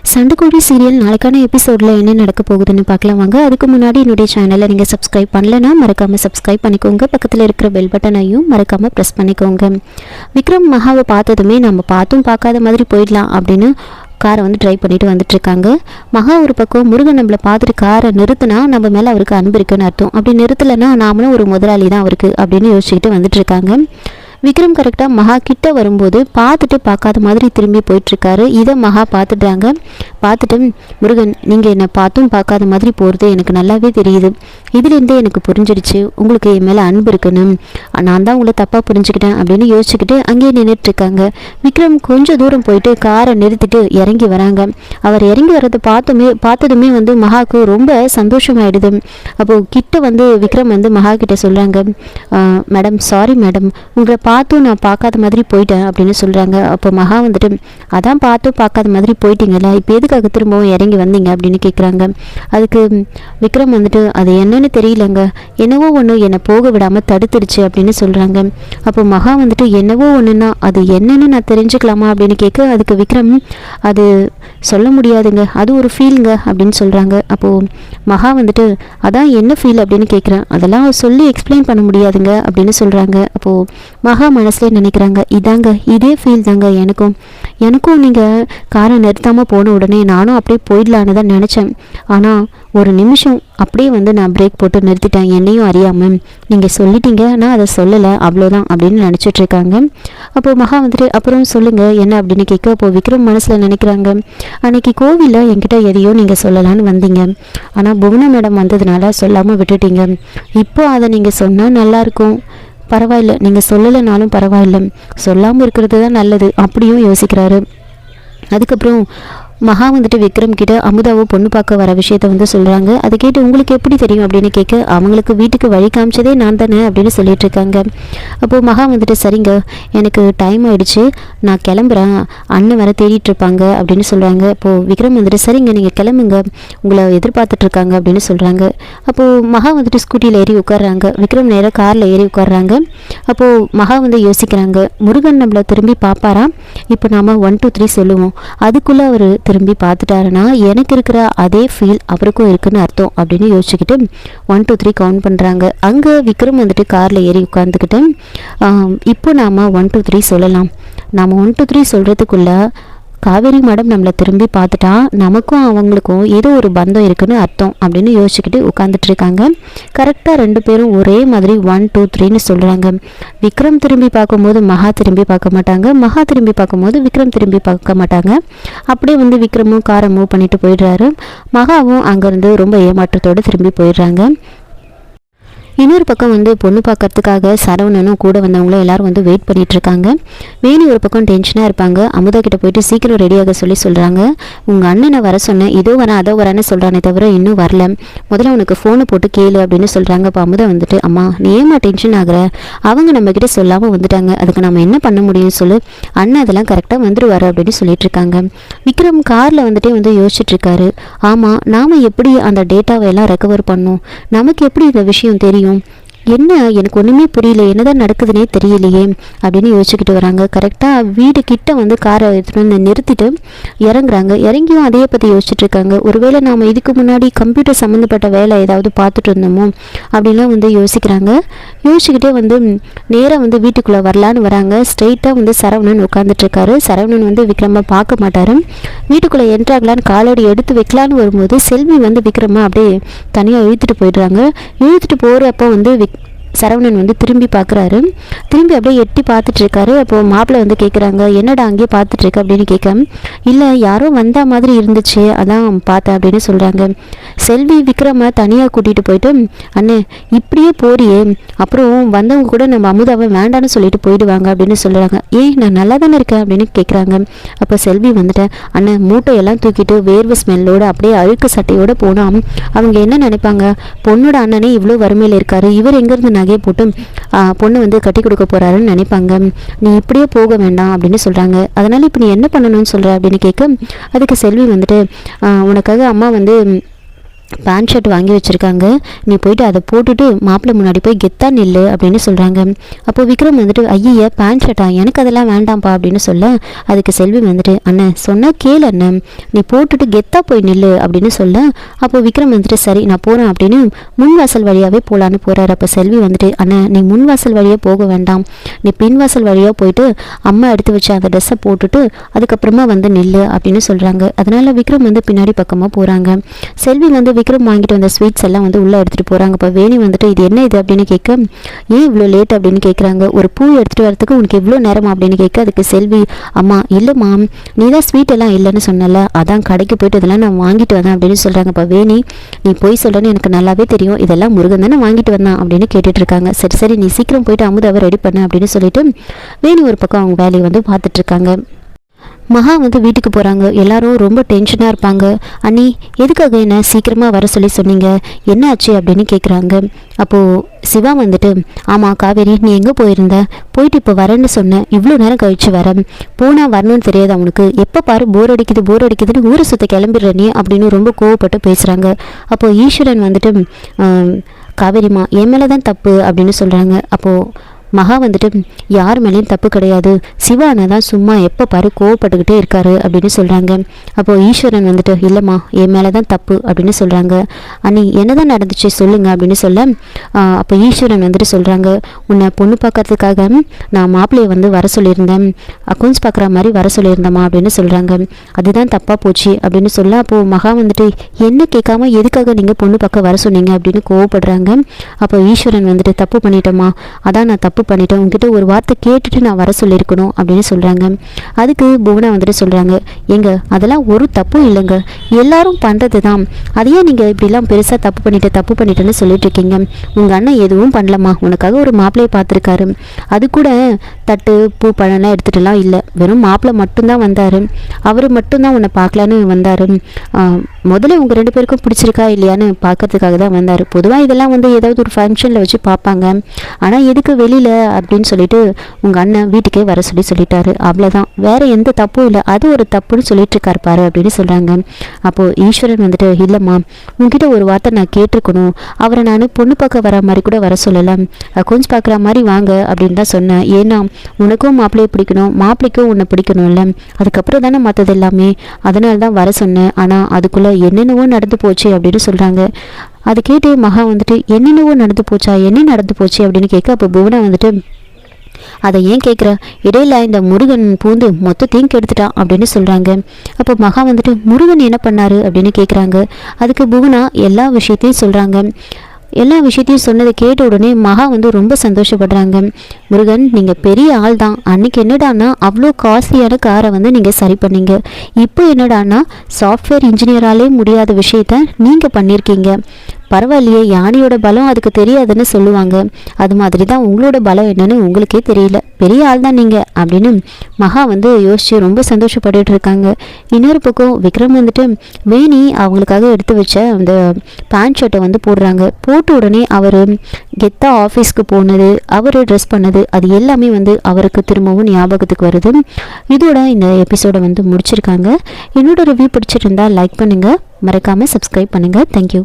சண்டைக்கோழி serial நாளைக்கான எபிசோடில் என்ன நடக்க போகுதுன்னு பார்க்கலாம் வாங்க. அதுக்கு முன்னாடி என்னுடைய சேனலை நீங்கள் சப்ஸ்கிரைப் பண்ணலைன்னா மறக்காமல் சப்ஸ்கிரைப் பண்ணிக்கோங்க. பக்கத்தில் இருக்கிற பெல் பட்டனையும் மறக்காமல் ப்ரெஸ் பண்ணிக்கோங்க. விக்ரம் மகாவை பார்த்ததுமே நம்ம பார்த்தும் பார்க்காத மாதிரி போயிடலாம் அப்படின்னு காரை வந்து ட்ரைவ் பண்ணிட்டு வந்துட்டுருக்காங்க. மகா ஒரு பக்கம் முருகன் நம்மளை பார்த்துட்டு காரை நிறுத்தினா நம்ம மேலே அவருக்கு அன்பு இருக்குன்னு அர்த்தம், அப்படி நிறுத்தலைன்னா நாமளும் ஒரு முதலாளி தான் அவருக்கு அப்படின்னு யோசிச்சுக்கிட்டு வந்துட்டுருக்காங்க. விக்ரம் கரெக்டாக மகா கிட்ட வரும்போது பார்த்துட்டு பார்க்காத மாதிரி திரும்பி போயிட்டுருக்காரு. இதை மகா பார்த்துட்டாங்க. பார்த்துட்டு முருகன், நீங்கள் என்னை பார்த்தும் பார்க்காத மாதிரி போகிறது எனக்கு நல்லாவே தெரியுது. இதுலேருந்தே எனக்கு புரிஞ்சிடுச்சு உங்களுக்கு என் மேலே அன்பு இருக்குன்னு. நான் தான் உங்களை தப்பாக புரிஞ்சுக்கிட்டேன் அப்படின்னு யோசிச்சுக்கிட்டு அங்கேயே நின்றுட்டுருக்காங்க. விக்ரம் கொஞ்சம் தூரம் போயிட்டு காரை நிறுத்திட்டு இறங்கி வராங்க. அவர் இறங்கி வர்றதை பார்த்ததுமே வந்து மகாவுக்கு ரொம்ப சந்தோஷமாயிடுது. அப்போது கிட்ட வந்து விக்ரம் வந்து மகா கிட்ட சொல்கிறாங்க, மேடம் சாரி மேடம், உங்களை பார்த்தும் நான் பார்க்காத மாதிரி போயிட்டேன் அப்படின்னு சொல்கிறாங்க. அப்போ மகா வந்துட்டு, அதான் பார்த்தும் பார்க்காத மாதிரி போயிட்டீங்களா, இப்போ எதுக்காக திரும்பவும் இறங்கி வந்தீங்க அப்படின்னு கேட்குறாங்க. அதுக்கு விக்ரம் வந்துட்டு, அது என்னன்னு தெரியலங்க, என்னவோ ஒன்று என்னை போக விடாமல் தடுத்துடுச்சு அப்படின்னு சொல்கிறாங்க. அப்போ மகா வந்துட்டு, என்னவோ ஒன்றுன்னா அது என்னன்னு நான் தெரிஞ்சுக்கலாமா அப்படின்னு கேட்க, அதுக்கு விக்ரம், அது சொல்ல முடியாதுங்க, அது ஒரு ஃபீலுங்க அப்படின்னு சொல்கிறாங்க. அப்போது மகா வந்துட்டு, அதான் என்ன ஃபீல் அப்படின்னு கேட்குறேன், அதெல்லாம் சொல்லி எக்ஸ்பிளைன் பண்ண முடியாதுங்க அப்படின்னு சொல்கிறாங்க. அப்போது மகா மனசுல நினைக்கிறாங்க, இதாங்க இதே ஃபீல் தாங்க எனக்கும் நீங்கள் காரை நிறுத்தாமல் போன உடனே நானும் அப்படியே போயிடலான்னு தான் நினச்சேன். ஆனால் ஒரு நிமிஷம் அப்படியே வந்து நான் பிரேக் போட்டு நிறுத்திட்டேன், என்னையும் அறியாமல். நீங்கள் சொல்லிட்டீங்க, நான் அதை சொல்லலை, அவ்வளோதான் அப்படின்னு நினச்சிட்ருக்காங்க. அப்போது மகா வந்துட்டு, அப்புறம் சொல்லுங்கள் என்ன அப்படின்னு கேட்க, அப்போது விக்ரம் மனசில் நினைக்கிறாங்க, அன்னைக்கு கோவிலில் என்கிட்ட எதையோ நீங்கள் சொல்லலான்னு வந்தீங்க, ஆனால் புவனா மேடம் வந்ததுனால சொல்லாமல் விட்டுட்டீங்க. இப்போ அதை நீங்கள் சொன்னால் நல்லாயிருக்கும், பரவாயில்ல, நீங்கள் சொல்லலைனாலும் பரவாயில்ல, சொல்லாமல் இருக்கிறது தான் நல்லது அப்படியும் யோசிக்கிறாரு. அதுக்கப்புறம் மகா வந்துட்டு விக்ரம் கிட்ட அமுதாவை பொண்ணு பார்க்க வர விஷயத்த வந்து சொல்கிறாங்க. அதை கேட்டு உங்களுக்கு எப்படி தெரியும் அப்படின்னு கேட்க, அவங்களுக்கு வீட்டுக்கு வழி காமிச்சதே நான் தானே அப்படின்னு சொல்லிட்டு இருக்காங்க. அப்போது மகா வந்துட்டு, சரிங்க எனக்கு டைம் ஆகிடுச்சு, நான் கிளம்புறேன், அண்ணன் வர தேடிட்டு இருப்பாங்க அப்படின்னு சொல்கிறாங்க. அப்போது விக்ரம் வந்துட்டு, சரிங்க நீங்கள் கிளம்புங்க, உங்களை எதிர்பார்த்துட்ருக்காங்க அப்படின்னு சொல்கிறாங்க. அப்போது மகா வந்துட்டு ஸ்கூட்டியில் ஏறி உட்காடுறாங்க. விக்ரம் நேராக காரில் ஏறி உட்காடுறாங்க. அப்போது மகா வந்து யோசிக்கிறாங்க, முருகன் நம்மளை திரும்பி பார்ப்பாரா, இப்போ நாம் 1 2 3 சொல்லுவோம், அதுக்குள்ளே அவர் திரும்பி பார்த்துட்டாருன்னா எனக்கு இருக்கிற அதே ஃபீல் அவருக்கும் இருக்குன்னு அர்த்தம் அப்படின்னு யோசிச்சுக்கிட்டு 1 2 3 கவுண்ட் பண்ணுறாங்க. அங்கே விக்ரம் வந்துட்டு காரில் ஏறி உட்காந்துக்கிட்டு, இப்போ நாம் 1 2 3 சொல்லலாம், நாம் 1 2 3 சொல்கிறதுக்குள்ளே காவேரி மேடம் நம்மளை திரும்பி பார்த்துட்டா நமக்கும் அவங்களுக்கும் ஏதோ ஒரு பந்தம் இருக்குன்னு அர்த்தம் அப்படின்னு யோசிச்சுக்கிட்டு உட்காந்துட்டு இருக்காங்க. கரெக்டாக 2 பேரும் ஒரே மாதிரி 1 2 3ன்னு சொல்கிறாங்க. விக்ரம் திரும்பி பார்க்கும்போது மகா திரும்பி பார்க்க மாட்டாங்க, மகா திரும்பி பார்க்கும்போது விக்ரம் திரும்பி பார்க்க மாட்டாங்க. அப்படியே வந்து விக்ரமும் காரை மூவ் பண்ணிட்டு போயிடுறாரு. மகாவும் அங்கேருந்து ரொம்ப ஏமாற்றத்தோடு திரும்பி போயிடுறாங்க. இன்னொரு பக்கம் வந்து பொண்ணு பார்க்கறதுக்காக சரவணனும் கூட வந்தவங்களும் எல்லாரும் வந்து வெயிட் பண்ணிட்டு இருக்காங்க. வேணி ஒரு பக்கம் டென்ஷனாக இருப்பாங்க. அமுதா கிட்ட போயிட்டு சீக்கிரம் ரெடியாக சொல்கிறாங்க, உங்கள் அண்ணனை வர சொன்னேன், இதோ வரேன் அதோ வரேன்னு சொல்கிறானே தவிர இன்னும் வரல, முதல்ல உனக்கு ஃபோனை போட்டு கேளு அப்படின்னு சொல்கிறாங்க. அப்போ அமுதா வந்துட்டு, அம்மா நீ ஏமா டென்ஷன் ஆகுற, அவங்க நம்மக்கிட்ட சொல்லாமல் வந்துட்டாங்க, அதுக்கு நம்ம என்ன பண்ண முடியும் சொல்லு, அண்ணன் அதெல்லாம் கரெக்டாக வந்துடுவார் அப்படின்னு சொல்லிட்டு இருக்காங்க. விக்ரம் காரில் வந்துட்டே வந்து யோசிச்சுட்டு இருக்காரு, ஆமாம் நாம் எப்படி அந்த டேட்டாவை எல்லாம் ரெக்கவர் பண்ணோம், நமக்கு எப்படி இந்த விஷயம் தெரியும், என்ன எனக்கு ஒன்றுமே புரியல, என்னதான் நடக்குதுன்னே தெரியலையே அப்படின்னு யோசிச்சுக்கிட்டு வராங்க. கரெக்டாக வீடு கிட்ட வந்து காரை எடுத்துகிட்டு வந்து நிறுத்திட்டு இறங்குறாங்க. இறங்கியும் அதையே பற்றி யோசிச்சுட்டு இருக்காங்க. ஒருவேளை நாம் இதுக்கு முன்னாடி கம்ப்யூட்டர் சம்மந்தப்பட்ட வேலை ஏதாவது பார்த்துட்டு இருந்தோமோ அப்படின்லாம் வந்து யோசிக்கிறாங்க. யோசிச்சுக்கிட்டே வந்து நேராக வந்து வீட்டுக்குள்ளே வரலான்னு வராங்க. ஸ்ட்ரெயிட்டாக வந்து சரவணன் உட்காந்துட்ருக்காரு. சரவணன் வந்து விக்ரமா பார்க்க மாட்டார். வீட்டுக்குள்ளே என்ட்ராகலான்னு காலடி எடுத்து வைக்கலான்னு வரும்போது செல்வி வந்து விக்ரமா அப்படியே தனியாக இழுத்துட்டு போயிடுறாங்க. இழுத்துட்டு போகிறப்போ வந்து சரவணன் வந்து திரும்பி பார்க்குறாரு. திரும்பி அப்படியே எட்டி பார்த்துட்ருக்காரு. அப்போது மாப்பிள்ளை வந்து கேட்குறாங்க, என்னடா அங்கேயே பார்த்துட்ருக்க அப்படின்னு கேட்க, இல்லை யாரோ வந்த மாதிரி இருந்துச்சு அதான் பார்த்தேன் அப்படின்னு சொல்கிறாங்க. செல்வி விக்ரமை தனியாக கூட்டிகிட்டு போயிட்டு, அண்ணே இப்படியே போறியே, அப்புறம் வந்தவங்க கூட நம்ம அமுதாவை வேண்டான்னு சொல்லிட்டு போயிடுவாங்க அப்படின்னு சொல்கிறாங்க. ஏன் நான் நல்லா தானே இருக்கேன் அப்படின்னு கேட்குறாங்க. அப்போ செல்வி வந்துட்டேன், அண்ணன் மூட்டையெல்லாம் தூக்கிட்டு வேர்வை ஸ்மெல்லோடு அப்படியே அழுக்கு சட்டையோடு போனால் அவங்க என்ன நினைப்பாங்க, பொண்ணோட அண்ணனே இவ்வளோ வறுமையில் இருக்காரு, இவர் எங்கேருந்து நகையை போட்டு பொண்ணு வந்து கட்டி கொடுக்க போறாருன்னு நினைப்பாங்க, நீ இப்படியே போக வேண்டாம் அப்படின்னு சொல்கிறாங்க. அதனால் இப்போ நீ என்ன பண்ணணும்னு சொல்கிற அப்படின்னு கேட்க, அதுக்கு செல்வி வந்துட்டு, உனக்காக அம்மா வந்து பேண்ட் ஷர்ட் வாங்கி வச்சுருக்காங்க, நீ போயிட்டு அதை போட்டுட்டு மாப்பிள்ளை முன்னாடி போய் கெத்தா நில்லு அப்படின்னு சொல்கிறாங்க. அப்போது விக்ரம் வந்துட்டு ஐய பேண்ட் ஷர்ட்டா, எனக்கு அதெல்லாம் வேண்டாம்ப்பா அப்படின்னு சொல்ல, அதுக்கு செல்வி வந்துட்டு அண்ணன் சொன்னால் கேளு அண்ணன், நீ போட்டுட்டு கெத்தா போய் நில்லு அப்படின்னு சொல்ல, அப்போது விக்ரம் வந்துட்டு சரி நான் போகிறேன் அப்படின்னு முன் வாசல் வழியாகவே போகலான்னு போகிறாரு. அப்போ செல்வி வந்துட்டு அண்ணன் நீ முன் வாசல் வழியாக போக வேண்டாம், நீ பின் வாசல் வழியாக போயிட்டு அம்மா எடுத்து வச்சு அந்த ட்ரெஸ்ஸை போட்டுட்டு அதுக்கப்புறமா வந்து நில்லு அப்படின்னு சொல்கிறாங்க. அதனால் விக்ரம் வந்து பின்னாடி பக்கமாக போகிறாங்க. செல்வி வந்து விக்ரம் வாங்கிட்டு வந்த ஸ்வீட்ஸ் எல்லாம் வந்து உள்ளே எடுத்துகிட்டு போகிறாங்க. இப்போ வேணி வந்துட்டு இது என்ன இது அப்படின்னு கேட்க, ஏன் இவ்வளோ லேட் அப்படின்னு கேட்குறாங்க. ஒரு பூ எடுத்துகிட்டு வரதுக்கு உனக்கு இவ்வளோ நேரமா அப்படின்னு கேட்க, அதுக்கு செல்வி அம்மா இல்லைம்மா நீ தான் ஸ்வீட் எல்லாம் இல்லைன்னு சொன்னல, அதான் கடைக்கு போயிட்டு இதெல்லாம் நான் வாங்கிட்டு வந்தேன் அப்படின்னு சொல்கிறாங்க. இப்போ வேணி நீ போய் சொல்கிறேன்னு எனக்கு நல்லாவே தெரியும், இதெல்லாம் முருகன் தானே வாங்கிட்டு வந்தான் அப்படின்னு கேட்டுட்டு இருக்காங்க. சரி சரி நீ சீக்கிரம் போயிட்டு அமுதாவை ரெடி பண்ண அப்படின்னு சொல்லிட்டு வேணி ஒரு பக்கம் அவங்க வேலையை வந்து பார்த்துட்டு இருக்காங்க. மகா வந்து வீட்டுக்கு போகிறாங்க. எல்லாரும் ரொம்ப டென்ஷனாக இருப்பாங்க. அண்ணி எதுக்காக என்ன சீக்கிரமாக வர சொன்னீங்க, என்ன ஆச்சு அப்படின்னு கேட்குறாங்க. அப்போது சிவா வந்துட்டு ஆமாம் காவேரி நீ எங்கே போயிருந்த, போயிட்டு இப்போ வரேன்னு சொன்னேன், இவ்வளோ நேரம் கழிச்சு வரேன், போனால் வரணும்னு தெரியாது அவனுக்கு, எப்போ பாரு போர் அடிக்குதுன்னு ஊரை சுற்ற கிளம்பிடுற நீ அப்படின்னு ரொம்ப கோவப்பட்டு பேசுகிறாங்க. அப்போது ஈஸ்வரன் வந்துட்டு காவேரிமா என் மேலே தான் தப்பு அப்படின்னு சொல்கிறாங்க. அப்போது மகா வந்துட்டு யார் மேலேயும் தப்பு கிடையாது, சிவானா தான் சும்மா எப்போ பாரு கோவப்பட்டுக்கிட்டே இருக்காரு அப்படின்னு சொல்கிறாங்க. அப்போது ஈஸ்வரன் வந்துட்டு இல்லைம்மா என் மேலே தான் தப்பு அப்படின்னு சொல்கிறாங்க. அண்ணி என்னதான் நடந்துச்சு சொல்லுங்க அப்படின்னு சொல்ல, அப்போ ஈஸ்வரன் வந்துட்டு சொல்கிறாங்க உன்னை பொண்ணு பார்க்கறதுக்காக நான் மாப்பிள்ளையை வந்து வர சொல்லியிருந்தேன், அக்கௌண்ட்ஸ் பார்க்குற மாதிரி வர சொல்லியிருந்தேம்மா அப்படின்னு சொல்கிறாங்க. அதுதான் தப்பாக போச்சு அப்படின்னு சொல்ல, அப்போது மகா வந்துட்டு என்ன கேட்காம எதுக்காக நீங்கள் பொண்ணு பார்க்க வர சொன்னீங்க அப்படின்னு கோவப்படுறாங்க. அப்போ ஈஸ்வரன் வந்துட்டு தப்பு பண்ணிட்டோமா, அதான் நான் தப்பு பண்ணிட்டேன், உங்ககிட்ட ஒரு வார்த்தை கேட்டுட்டு நான் வர சொல்லியிருக்கணும் அப்படின்னு சொல்கிறாங்க. அதுக்கு புவனா வந்துட்டு சொல்கிறாங்க எங்க அதெல்லாம் ஒரு தப்பும் இல்லைங்க, எல்லாரும் பண்ணுறது தான், அதையே நீங்கள் இப்படிலாம் பெருசாக தப்பு பண்ணிட்டேன்னு சொல்லிட்டு இருக்கீங்க, உங்கள் அண்ணன் எதுவும் பண்ணலம்மா, உனக்காக ஒரு மாப்பிள்ளையை பார்த்துருக்காரு, அது கூட தட்டு பூ பழம்லாம் எடுத்துகிட்டுலாம் இல்லை, வெறும் மாப்பிள்ளை மட்டும்தான் வந்தார், அவர் மட்டும்தான் உன்னை பார்க்கலான்னு வந்தார், முதல்ல உங்கள் 2 பேருக்கும் பிடிச்சிருக்கா இல்லையான்னு பார்க்கறதுக்காக தான் வந்தார், பொதுவாக இதெல்லாம் வந்து ஏதாவது ஒரு ஃபங்க்ஷனில் வச்சு பார்ப்பாங்க, ஆனால் எதுக்கு வெளியில் அப்படின்னு சொல்லிட்டு உங்கள் அண்ணன் வீட்டுக்கே வர சொல்லிட்டாரு, அவ்வளோதான், வேற எந்த தப்பும் இல்லை, அது ஒரு தப்புன்னு சொல்லிட்டு இருக்காரு பாரு அப்படின்னு சொல்கிறாங்க. அப்போது ஈஸ்வரன் வந்துட்டு இல்லைம்மா உங்ககிட்ட ஒரு வார்த்தை நான் கேட்டிருக்கணும், அவரை நான் பொண்ணு பார்க்க வர மாதிரி கூட வர சொல்லலை, கொஞ்சம் பார்க்குற மாதிரி வாங்க அப்படின்னு தான் சொன்னேன், ஏன்னா உனக்கும் மாப்பிள்ளையை பிடிக்கணும், மாப்பிள்ளைக்கும் உன்னை பிடிக்கணும்ல, அதுக்கப்புறம் தானே மற்றது எல்லாமே, அதனால தான் வர சொன்னேன், ஆனால் அதுக்குள்ளே என்னென்னவோ நடந்து போச்சு அப்படின்னு சொல்கிறாங்க. அது கேட்டு மகா வந்துட்டு என்னென்னவோ நடந்து போச்சு அப்படின்னு கேட்க, அப்போ புவனா வந்துட்டு அதை ஏன் கேட்குற, இடையில இந்த முருகன் பூந்து மொத்தத்தையும் கெடுத்துட்டான் அப்படின்னு சொல்கிறாங்க. அப்போ மகா வந்துட்டு முருகன் என்ன பண்ணாரு அப்படின்னு கேட்குறாங்க. அதுக்கு புவனா எல்லா விஷயத்தையும் சொல்கிறாங்க. எல்லா விஷயத்தையும் சொன்னதை கேட்ட உடனே மகா வந்து ரொம்ப சந்தோஷப்படுறாங்க. முருகன் நீங்கள் பெரிய ஆள் தான், அன்றைக்கி என்னடானா அவ்வளோ காஸ்ட்லியான காரை வந்து நீங்கள் சரி பண்ணீங்க, இப்போ என்னடானா சாஃப்ட்வேர் இன்ஜினியராலே முடியாத விஷயத்த நீங்கள் பண்ணியிருக்கீங்க, பரவாயில்லையே, யானையோட பலம் அதுக்கு தெரியாதுன்னு சொல்லுவாங்க, அது மாதிரி தான் உங்களோட பலம் என்னன்னு உங்களுக்கே தெரியல, பெரிய ஆள் தான் நீங்கள் அப்படின்னு மகா வந்து யோசிச்சு ரொம்ப சந்தோஷப்பட்டுட்டு இருக்காங்க. இன்னொரு பக்கம் விக்ரம் வந்துட்டு வேணி அவங்களுக்காக எடுத்து வச்ச அந்த பேண்ட் ஷர்ட்டை வந்து போடுறாங்க. போட்ட உடனே அவர் கெத்தா ஆஃபீஸ்க்கு போனது, அவர் ட்ரெஸ் பண்ணது, அது எல்லாமே வந்து அவருக்கு திரும்பவும் ஞாபகத்துக்கு வருது. இதோட இந்த எபிசோடை வந்து முடிச்சிருக்காங்க. என்னோட ரிவ்யூ பிடிச்சிருந்தா லைக் பண்ணுங்கள், மறக்காமல் சப்ஸ்கிரைப் பண்ணுங்கள். தேங்க்யூ.